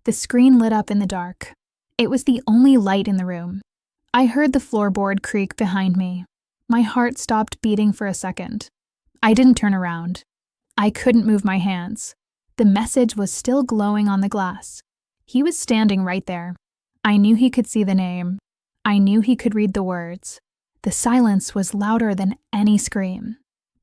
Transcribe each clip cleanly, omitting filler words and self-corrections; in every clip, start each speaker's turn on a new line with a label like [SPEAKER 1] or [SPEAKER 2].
[SPEAKER 1] The screen lit up in the dark. It was the only light in the room. I heard the floorboard creak behind me. My heart stopped beating for a second. I didn't turn around. I couldn't move my hands. The message was still glowing on the glass. He was standing right there. I knew he could see the name. I knew he could read the words. The silence was louder than any scream.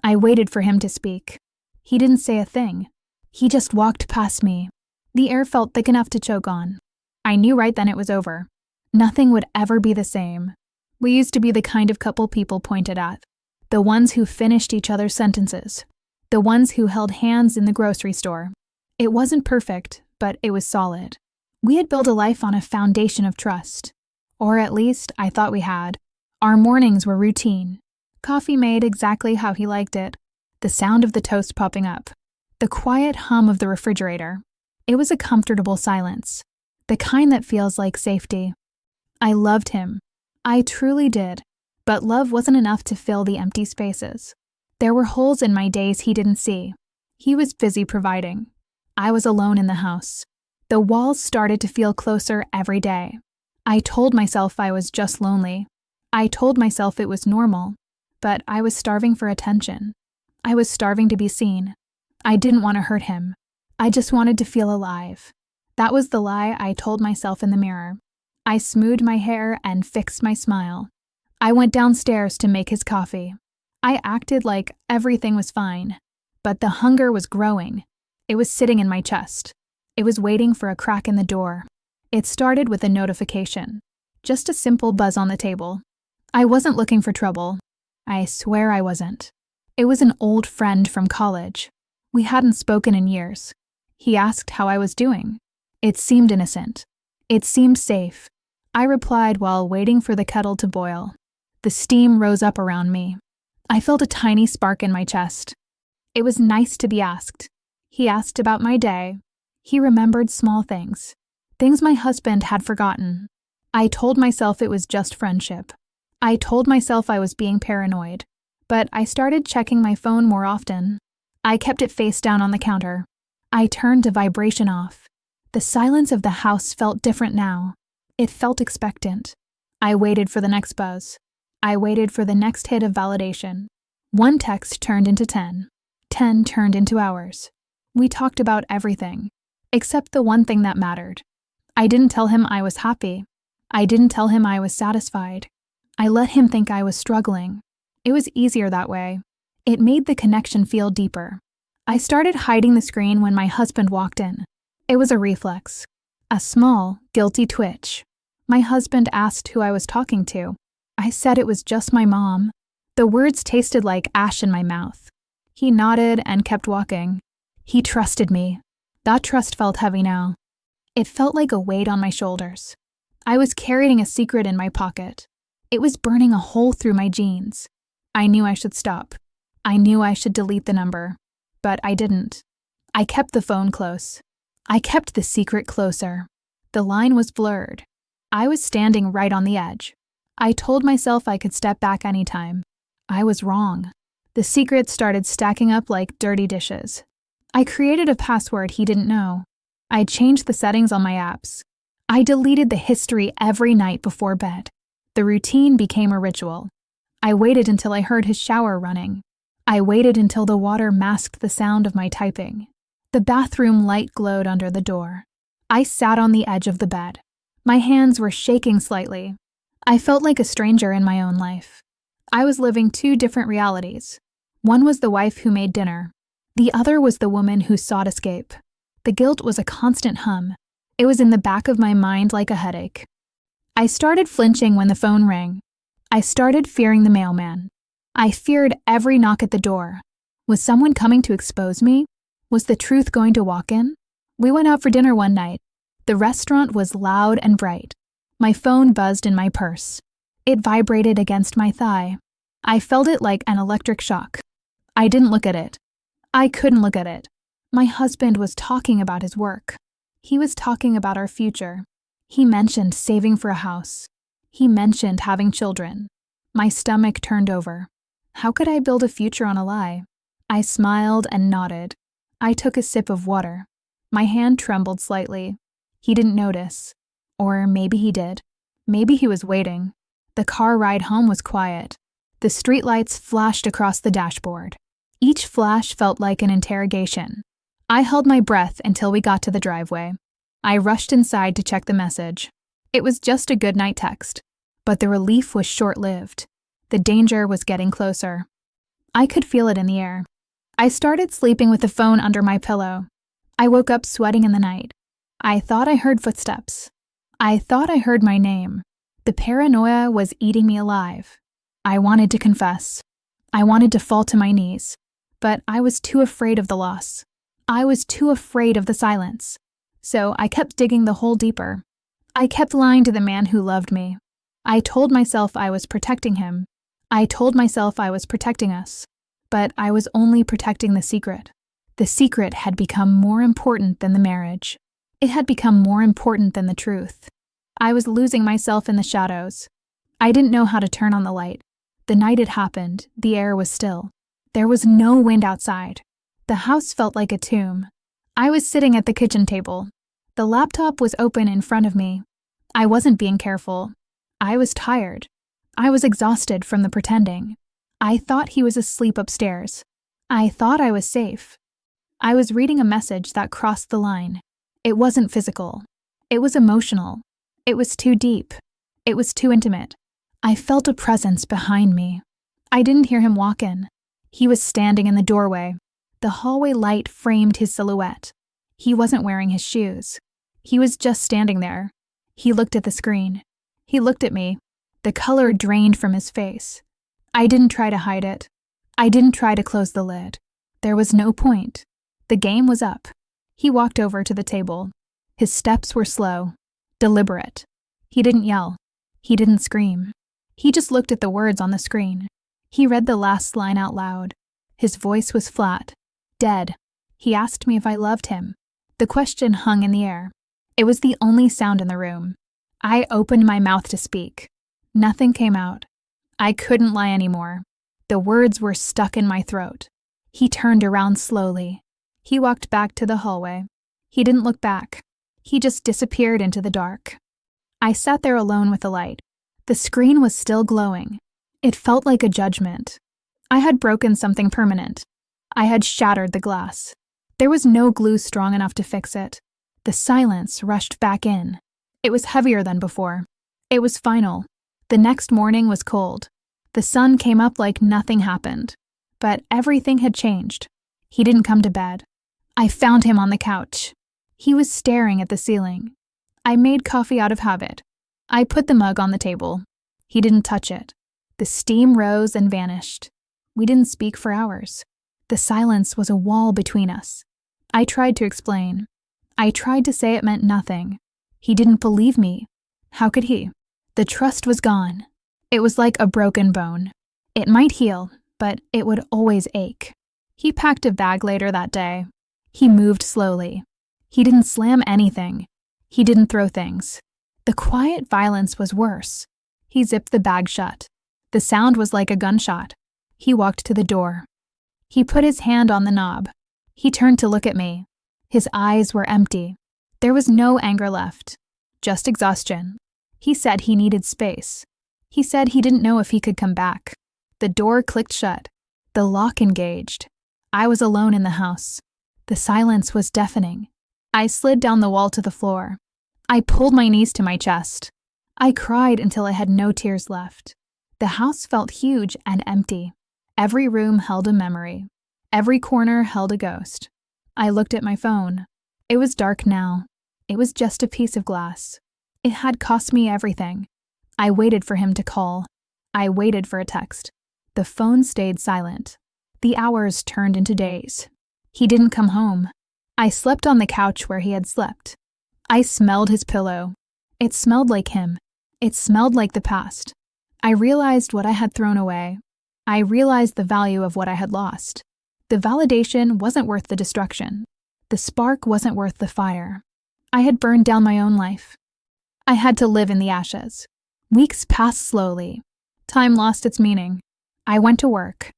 [SPEAKER 1] I waited for him to speak. He didn't say a thing. He just walked past me. The air felt thick enough to choke on. I knew right then it was over. Nothing would ever be the same. We used to be the kind of couple people pointed at. The ones who finished each other's sentences. The ones who held hands in the grocery store. It wasn't perfect, but it was solid. We had built a life on a foundation of trust. Or at least, I thought we had. Our mornings were routine. Coffee made exactly how he liked it. The sound of the toast popping up. The quiet hum of the refrigerator. It was a comfortable silence. The kind that feels like safety. I loved him. I truly did. But love wasn't enough to fill the empty spaces. There were holes in my days he didn't see. He was busy providing. I was alone in the house. The walls started to feel closer every day. I told myself I was just lonely. I told myself it was normal. But I was starving for attention. I was starving to be seen. I didn't want to hurt him. I just wanted to feel alive. That was the lie I told myself in the mirror. I smoothed my hair and fixed my smile. I went downstairs to make his coffee. I acted like everything was fine. But the hunger was growing. It was sitting in my chest. It was waiting for a crack in the door. It started with a notification. Just a simple buzz on the table. I wasn't looking for trouble. I swear I wasn't. It was an old friend from college. We hadn't spoken in years. He asked how I was doing. It seemed innocent. It seemed safe. I replied while waiting for the kettle to boil. The steam rose up around me. I felt a tiny spark in my chest. It was nice to be asked. He asked about my day. He remembered small things. Things my husband had forgotten. I told myself it was just friendship. I told myself I was being paranoid. But I started checking my phone more often. I kept it face down on the counter. I turned the vibration off. The silence of the house felt different now. It felt expectant. I waited for the next buzz. I waited for the next hit of validation. One text turned into 10. 10 turned into hours. We talked about everything, except the one thing that mattered. I didn't tell him I was happy. I didn't tell him I was satisfied. I let him think I was struggling. It was easier that way. It made the connection feel deeper. I started hiding the screen when my husband walked in. It was a reflex. A small, guilty twitch. My husband asked who I was talking to. I said it was just my mom. The words tasted like ash in my mouth. He nodded and kept walking. He trusted me. That trust felt heavy now. It felt like a weight on my shoulders. I was carrying a secret in my pocket. It was burning a hole through my jeans. I knew I should stop. I knew I should delete the number. But I didn't. I kept the phone close. I kept the secret closer. The line was blurred. I was standing right on the edge. I told myself I could step back anytime. I was wrong. The secret started stacking up like dirty dishes. I created a password he didn't know. I changed the settings on my apps. I deleted the history every night before bed. The routine became a ritual. I waited until I heard his shower running. I waited until the water masked the sound of my typing. The bathroom light glowed under the door. I sat on the edge of the bed. My hands were shaking slightly. I felt like a stranger in my own life. I was living two different realities. One was the wife who made dinner. The other was the woman who sought escape. The guilt was a constant hum. It was in the back of my mind like a headache. I started flinching when the phone rang. I started fearing the mailman. I feared every knock at the door. Was someone coming to expose me? Was the truth going to walk in? We went out for dinner one night. The restaurant was loud and bright. My phone buzzed in my purse. It vibrated against my thigh. I felt it like an electric shock. I didn't look at it. I couldn't look at it. My husband was talking about his work. He was talking about our future. He mentioned saving for a house. He mentioned having children. My stomach turned over. How could I build a future on a lie? I smiled and nodded. I took a sip of water. My hand trembled slightly. He didn't notice. Or maybe he did. Maybe he was waiting. The car ride home was quiet. The streetlights flashed across the dashboard. Each flash felt like an interrogation. I held my breath until we got to the driveway. I rushed inside to check the message. It was just a goodnight text. But the relief was short-lived. The danger was getting closer. I could feel it in the air. I started sleeping with the phone under my pillow. I woke up sweating in the night. I thought I heard footsteps. I thought I heard my name. The paranoia was eating me alive. I wanted to confess. I wanted to fall to my knees. But I was too afraid of the loss. I was too afraid of the silence. So I kept digging the hole deeper. I kept lying to the man who loved me. I told myself I was protecting him. I told myself I was protecting us. But I was only protecting the secret. The secret had become more important than the marriage. It had become more important than the truth. I was losing myself in the shadows. I didn't know how to turn on the light. The night had happened. The air was still. There was no wind outside. The house felt like a tomb. I was sitting at the kitchen table. The laptop was open in front of me. I wasn't being careful. I was tired. I was exhausted from the pretending. I thought he was asleep upstairs. I thought I was safe. I was reading a message that crossed the line. It wasn't physical. It was emotional. It was too deep. It was too intimate. I felt a presence behind me. I didn't hear him walk in. He was standing in the doorway. The hallway light framed his silhouette. He wasn't wearing his shoes. He was just standing there. He looked at the screen. He looked at me. The color drained from his face. I didn't try to hide it. I didn't try to close the lid. There was no point. The game was up. He walked over to the table. His steps were slow, deliberate. He didn't yell. He didn't scream. He just looked at the words on the screen. He read the last line out loud. His voice was flat, dead. He asked me if I loved him. The question hung in the air. It was the only sound in the room. I opened my mouth to speak. Nothing came out. I couldn't lie anymore. The words were stuck in my throat. He turned around slowly. He walked back to the hallway. He didn't look back. He just disappeared into the dark. I sat there alone with the light. The screen was still glowing. It felt like a judgment. I had broken something permanent. I had shattered the glass. There was no glue strong enough to fix it. The silence rushed back in. It was heavier than before. It was final. The next morning was cold. The sun came up like nothing happened. But everything had changed. He didn't come to bed. I found him on the couch. He was staring at the ceiling. I made coffee out of habit. I put the mug on the table. He didn't touch it. The steam rose and vanished. We didn't speak for hours. The silence was a wall between us. I tried to explain. I tried to say it meant nothing. He didn't believe me. How could he? The trust was gone. It was like a broken bone. It might heal, but it would always ache. He packed a bag later that day. He moved slowly. He didn't slam anything. He didn't throw things. The quiet violence was worse. He zipped the bag shut. The sound was like a gunshot. He walked to the door. He put his hand on the knob. He turned to look at me. His eyes were empty. There was no anger left, just exhaustion. He said he needed space. He said he didn't know if he could come back. The door clicked shut. The lock engaged. I was alone in the house. The silence was deafening. I slid down the wall to the floor. I pulled my knees to my chest. I cried until I had no tears left. The house felt huge and empty. Every room held a memory. Every corner held a ghost. I looked at my phone. It was dark now. It was just a piece of glass. It had cost me everything. I waited for him to call. I waited for a text. The phone stayed silent. The hours turned into days. He didn't come home. I slept on the couch where he had slept. I smelled his pillow. It smelled like him. It smelled like the past. I realized what I had thrown away. I realized the value of what I had lost. The validation wasn't worth the destruction. The spark wasn't worth the fire. I had burned down my own life. I had to live in the ashes. Weeks passed slowly. Time lost its meaning. I went to work.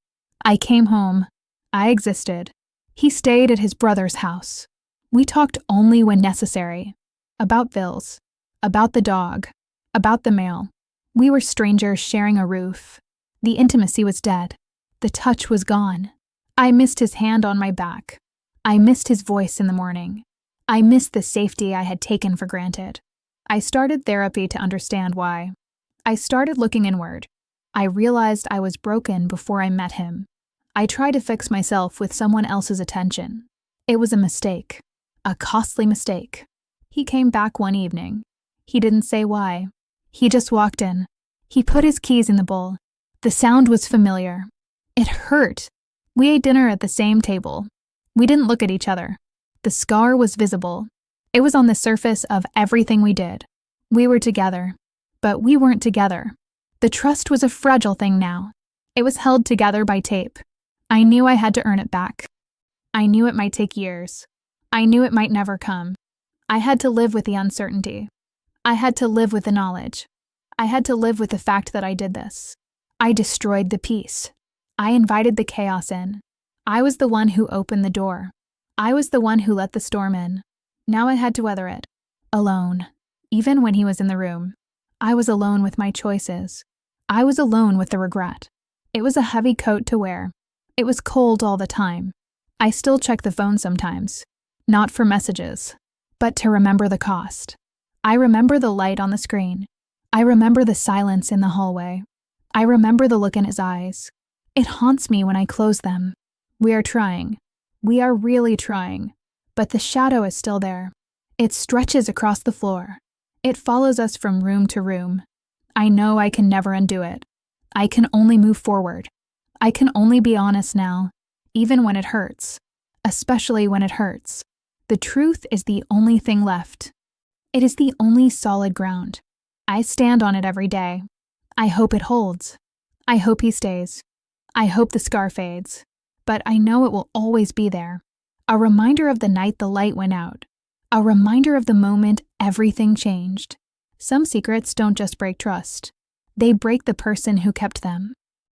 [SPEAKER 1] I came home. I existed. He stayed at his brother's house. We talked only when necessary. about bills, about the dog, about the mail. We were strangers sharing a roof. The intimacy was dead. The touch was gone. I missed his hand on my back. I missed his voice in the morning. I missed the safety I had taken for granted. I started therapy to understand why. I started looking inward. I realized I was broken before I met him. I tried to fix myself with someone else's attention. It was a mistake. A costly mistake. He came back one evening. He didn't say why. He just walked in. He put his keys in the bowl. The sound was familiar. It hurt. We ate dinner at the same table. We didn't look at each other. The scar was visible. It was on the surface of everything we did. We were together, but we weren't together. The trust was a fragile thing now. It was held together by tape. I knew I had to earn it back. I knew it might take years. I knew it might never come. I had to live with the uncertainty. I had to live with the knowledge. I had to live with the fact that I did this. I destroyed the peace. I invited the chaos in. I was the one who opened the door. I was the one who let the storm in. Now I had to weather it. Alone. Even when he was in the room. I was alone with my choices. I was alone with the regret. It was a heavy coat to wear. It was cold all the time. I still check the phone sometimes. Not for messages, but to remember the cost. I remember the light on the screen. I remember the silence in the hallway. I remember the look in his eyes. It haunts me when I close them. We are trying. We are really trying. But the shadow is still there. It stretches across the floor. It follows us from room to room. I know I can never undo it. I can only move forward. I can only be honest now, even when it hurts. Especially when it hurts. The truth is the only thing left. It is the only solid ground. I stand on it every day. I hope it holds. I hope he stays. I hope the scar fades. But I know it will always be there. A reminder of the night the light went out. A reminder of the moment everything changed. Some secrets don't just break trust. They break the person who kept them.